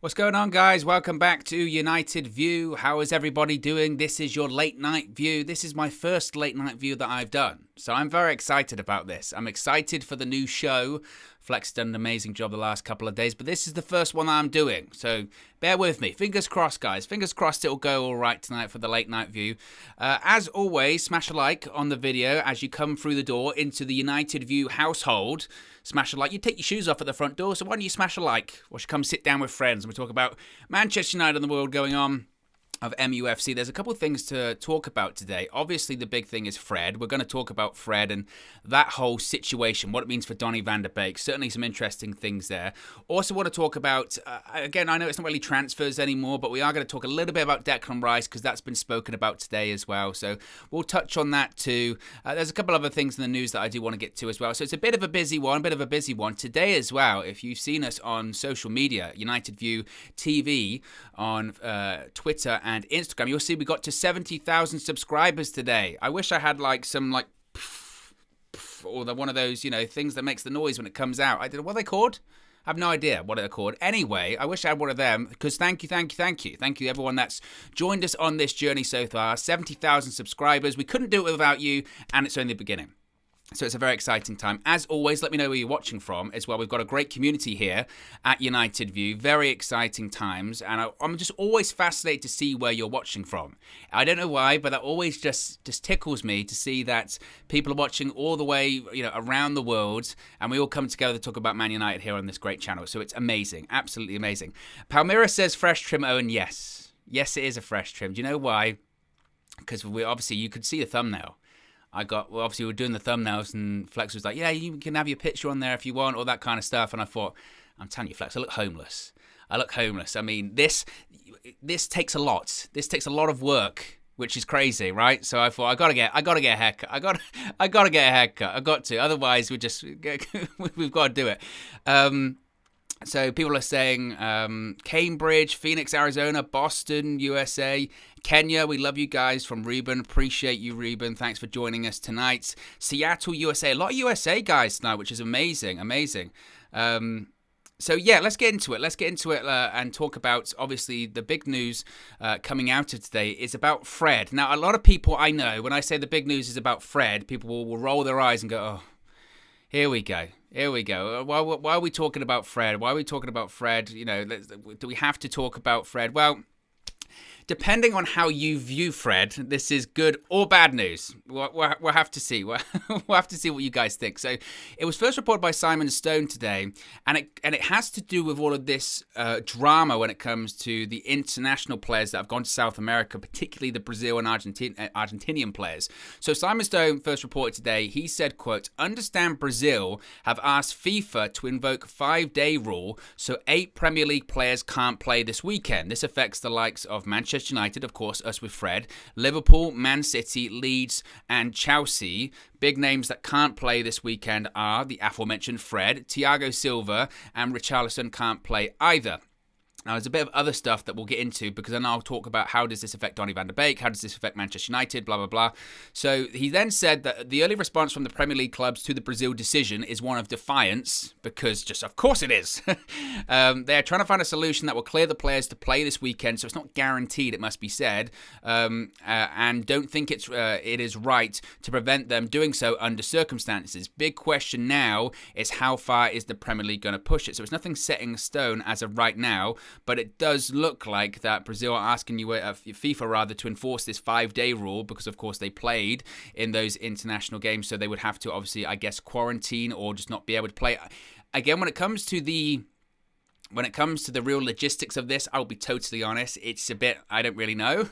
What's going on, guys? Welcome back to United View. How is everybody doing? This is your late night view. This is my first late night view that I've done. So I'm very excited about this. I'm excited for the new show. Flex has done an amazing job the last couple of days, but this is the first one that I'm doing. So bear with me. Fingers crossed, guys. Fingers crossed it'll go all right tonight for the late night view. As always, smash a like on the video as you come through the door into the United View household. Smash a like. You take your shoes off at the front door, so why don't you smash a like? Or you come sit down with friends and we talk about Manchester United and the world going on of MUFC. There's a couple of things to talk about today. Obviously, the big thing is Fred. We're going to talk about Fred and that whole situation, what it means for Donny van de Beek. Certainly some interesting things there. Also want to talk about, again, I know it's not really transfers anymore, but we are going to talk a little bit about Declan Rice because that's been spoken about today as well. So we'll touch on that too. There's a couple other things in the news that I do want to get to as well. So it's a bit of a busy one, today as well. If you've seen us on social media, United View TV on Twitter and Instagram, you'll see we got to 70,000 subscribers today. I wish I had some or one of those, things that makes the noise when it comes out. What are they called? I have no idea what they're called. Anyway, I wish I had one of them because thank you everyone that's joined us on this journey so far. 70,000 subscribers. We couldn't do it without you, and it's only the beginning. So it's a very exciting time. As always, let me know where you're watching from as well. We've got a great community here at United View. Very exciting times. And I'm just always fascinated to see where you're watching from. I don't know why, but that always just tickles me to see that people are watching all the way, around the world. And we all come together to talk about Man United here on this great channel. So it's amazing. Absolutely amazing. Palmyra says fresh trim, Owen. Yes. Yes, it is a fresh trim. Do you know why? Because obviously you could see the thumbnail. Obviously we're doing the thumbnails and Flex was like, yeah, you can have your picture on there if you want, all that kind of stuff. And I thought, I'm telling you, Flex, I look homeless. I mean, this takes a lot. This takes a lot of work, which is crazy, right? So I thought, I gotta get a haircut. I gotta get a haircut. I got to. Otherwise, we've got to do it. So people are saying Cambridge, Phoenix, Arizona, Boston, USA, Kenya. We love you guys from Reuben. Appreciate you, Reuben. Thanks for joining us tonight. Seattle, USA. A lot of USA guys tonight, which is amazing. So yeah, let's get into it. And talk about, obviously, the big news coming out of today is about Fred. Now, a lot of people I know, when I say the big news is about Fred, people will roll their eyes and go, oh, here we go. Why are we talking about Fred? Do we have to talk about Fred? Well, depending on how you view Fred, this is good or bad news. We'll have to see. We'll have to see what you guys think. So it was first reported by Simon Stone today, and it has to do with all of this drama when it comes to the international players that have gone to South America, particularly the Brazil and Argentinian players. So Simon Stone first reported today, he said, quote, understand Brazil have asked FIFA to invoke 5-day rule so 8 Premier League players can't play this weekend. This affects the likes of Manchester United, of course, us with Fred, Liverpool, Man City, Leeds, and Chelsea. Big names that can't play this weekend are the aforementioned Fred, Thiago Silva, and Richarlison can't play either. Now, there's a bit of other stuff that we'll get into because then I'll talk about how does this affect Donny van de Beek, how does this affect Manchester United, blah, blah, blah. So he then said that the early response from the Premier League clubs to the Brazil decision is one of defiance because just of course it is. They're trying to find a solution that will clear the players to play this weekend, so it's not guaranteed, it must be said, and don't think it is right to prevent them doing so under circumstances. Big question now is how far is the Premier League going to push it? So it's nothing set in stone as of right now. But it does look like that Brazil are asking FIFA to enforce this 5-day rule because, of course, they played in those international games. So they would have to, obviously, I guess, quarantine or just not be able to play. Again, when it comes to the real logistics of this, I'll be totally honest. It's a bit, I don't really know.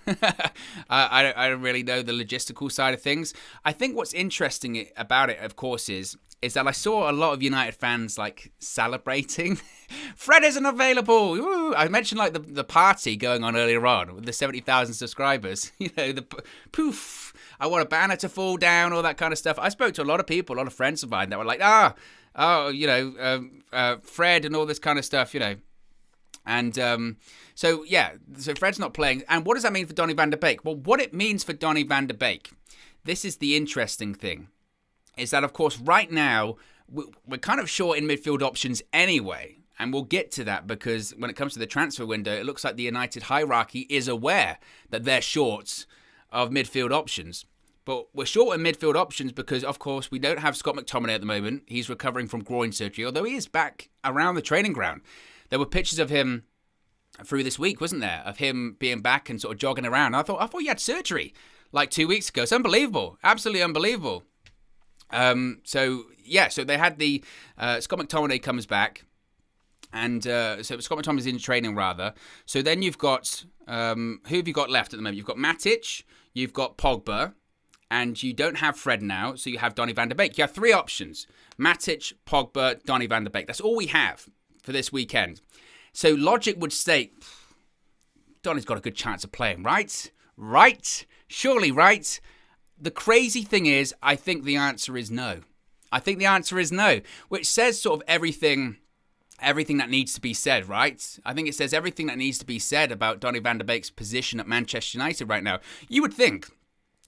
I don't really know the logistical side of things. I think what's interesting about it, of course, is that I saw a lot of United fans celebrating. Fred isn't available. Woo! I mentioned the party going on earlier on with the 70,000 subscribers. The poof. I want a banner to fall down, all that kind of stuff. I spoke to a lot of people, a lot of friends of mine that were like, Fred and all this kind of stuff, And so Fred's not playing. And what does that mean for Donny van de Beek? Well, what it means for Donny van de Beek, this is the interesting thing, is that, of course, right now, we're kind of short in midfield options anyway. And we'll get to that because when it comes to the transfer window, it looks like the United hierarchy is aware that they're short of midfield options. But we're short of midfield options because, of course, we don't have Scott McTominay at the moment. He's recovering from groin surgery, although he is back around the training ground. There were pictures of him through this week, wasn't there? Of him being back and sort of jogging around. I thought he had surgery like 2 weeks ago. It's unbelievable. Absolutely unbelievable. So they had the Scott McTominay comes back. And so Scott McTominay's in training, rather. So then you've got, who have you got left at the moment? You've got Matic, you've got Pogba, and you don't have Fred now, so you have Donny van de Beek. You have 3 options. Matic, Pogba, Donny van de Beek. That's all we have for this weekend. So logic would state, Donny's got a good chance of playing, right? Right? Surely, right? The crazy thing is, I think the answer is no. I think the answer is no, which says sort of everything that needs to be said, right? I think it says everything that needs to be said about Donny van de Beek's position at Manchester United right now. You would think,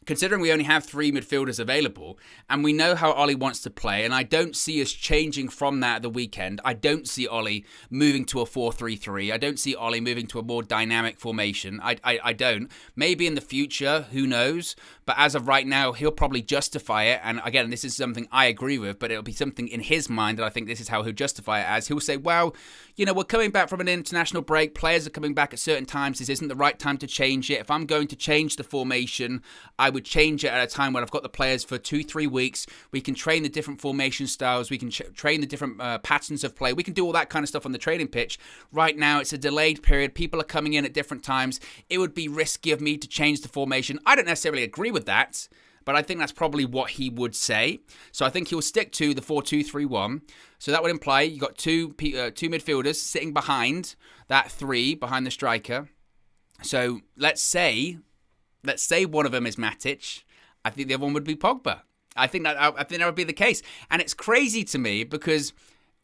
considering we only have 3 midfielders available, and we know how Ollie wants to play, and I don't see us changing from that at the weekend. I don't see Ollie moving to a 4-3-3. I don't see Ollie moving to a more dynamic formation. I don't. Maybe in the future, who knows? But as of right now, he'll probably justify it. And again, this is something I agree with, but it'll be something in his mind that I think this is how he'll justify it as. He'll say, well, we're coming back from an international break. Players are coming back at certain times. This isn't the right time to change it. If I'm going to change the formation, I would change it at a time when I've got the players for 2-3 weeks. We can train the different formation styles. We can train the different patterns of play. We can do all that kind of stuff on the training pitch. Right now, it's a delayed period. People are coming in at different times. It would be risky of me to change the formation. I don't necessarily agree with that, but I think that's probably what he would say. So I think he'll stick to the 4-2-3-1. So that would imply you've got two midfielders sitting behind that 3, behind the striker. So let's say one of them is Matic. I think the other one would be Pogba. I think that would be the case. And it's crazy to me because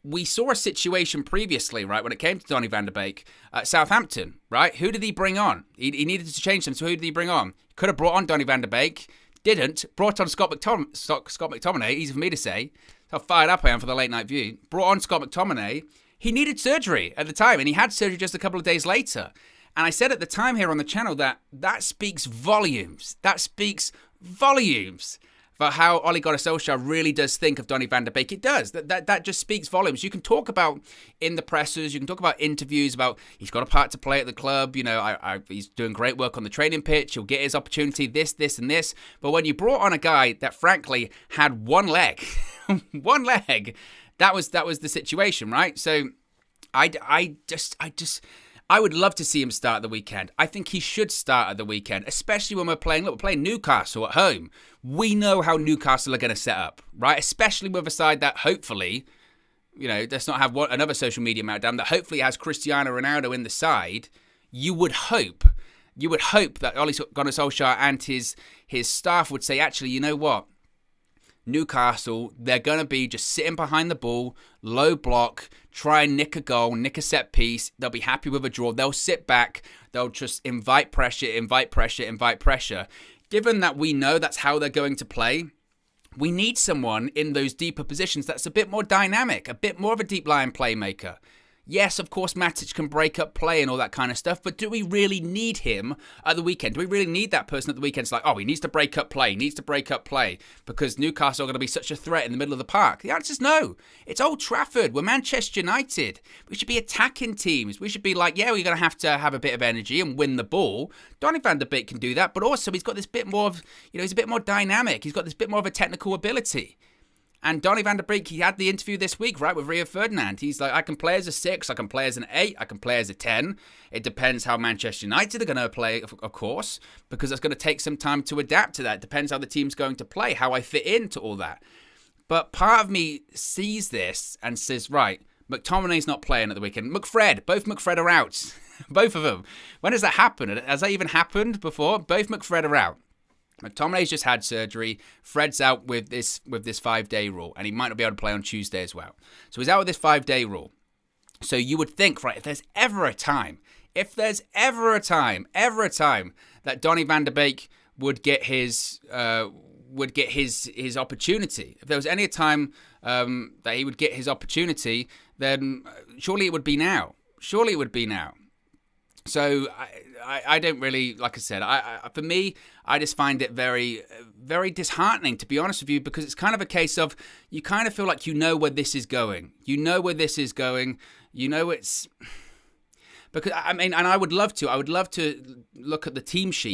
we saw a situation previously, right, when it came to Donny van de Beek at Southampton, right? Who did he bring on? He needed to change them, so who did he bring on? Could have brought on Donny van de Beek. Didn't. Brought on Scott McTominay. Easy for me to say. How fired up I am for the late night view. Brought on Scott McTominay. He needed surgery at the time, and he had surgery just a couple of days later. And I said at the time here on the channel that speaks volumes. That speaks volumes for how Ole Gunnar Solskjaer really does think of Donny van de Beek. It does. That just speaks volumes. You can talk about in the pressers, you can talk about interviews about he's got a part to play at the club. He's doing great work on the training pitch. He'll get his opportunity, this, and this. But when you brought on a guy that frankly had one leg, that was the situation, right? So I would love to see him start the weekend. I think he should start at the weekend, especially when we're playing Newcastle at home. We know how Newcastle are going to set up, right? Especially with a side that hopefully, let's not have another social media meltdown, that hopefully has Cristiano Ronaldo in the side. You would hope that Ole Gunnar Solskjaer and his staff would say, actually, you know what? Newcastle, they're going to be just sitting behind the ball, low block, try and nick a goal, nick a set piece. They'll be happy with a draw. They'll sit back. They'll just invite pressure. Given that we know that's how they're going to play, we need someone in those deeper positions that's a bit more dynamic, a bit more of a deep-lying playmaker. Yes, of course, Matic can break up play and all that kind of stuff, but do we really need him at the weekend? Do we really need that person at the weekend? It's like, he needs to break up play, because Newcastle are going to be such a threat in the middle of the park. The answer is no. It's Old Trafford. We're Manchester United. We should be attacking teams. We should be like, we're going to have a bit of energy and win the ball. Donny van de Beek can do that, but also he's got this bit more of, he's a bit more dynamic. He's got this bit more of a technical ability. And Donny van de Beek, he had the interview this week, right, with Rio Ferdinand. He's like, I can play as a 6, I can play as an 8, I can play as a 10. It depends how Manchester United are going to play, of course, because it's going to take some time to adapt to that. It depends how the team's going to play, how I fit into all that. But part of me sees this and says, right, McTominay's not playing at the weekend. Both McFred are out. Both of them. When does that happen? Has that even happened before? Both McFred are out. McTominay's just had surgery. Fred's out with this 5-day rule, and he might not be able to play on Tuesday as well. So he's out with this 5-day rule. So you would think, right, if there's ever a time that Donny van de Beek would get his opportunity. If there was any time that he would get his opportunity, then surely it would be now. Surely it would be now. So I don't really, like I said, for me, I just find it very, very disheartening, to be honest with you, because it's kind of a case of you kind of feel like you know where this is going. You know where this is going. You know it's... Because I mean, and I would love to look at the team sheet.